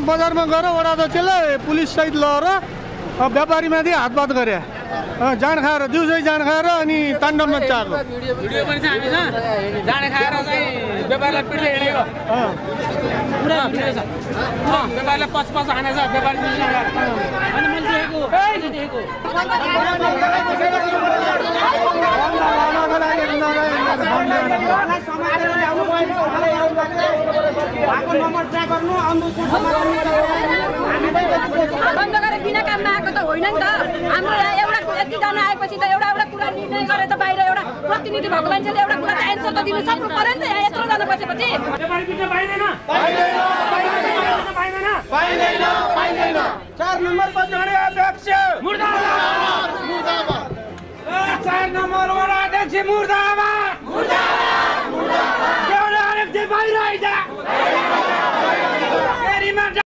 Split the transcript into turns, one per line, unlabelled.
बजारमा गएर वडा अध्यक्षले पुलिस सहित लगेर व्यापारीमाथि हातपात गरे, जाँड खाएर दिउँसै जाँड खाएर अनि ताण्डव मच्चाएको
भिडियो पनि छ हामीसँग। जाँड खाएर चाहिँ व्यापारीलाई पिट्दै हिँडेको पुरा भिडियो छ। व्यापारीलाई पछि हानेछ, व्यापारी अनि मैले देखेको
बन्द गरेर बिना काममा आएको त होइन नि त। हाम्रो एउटा यतिजना आएपछि त एउटा कुरा निर्णय गरेर त बाहिर एउटा प्रतिनिधि भएको मान्छेले एउटा कुरा त एन्सर त दिनु सक्नु पर्यो नि त। यहाँ यत्रो जना बसेपछि
पाइँदैन 4 नम्बर बजाउने अध्यक्ष मुर्दाबाद 4 नम्बर वडा अध्यक्ष मुर्दाबाद।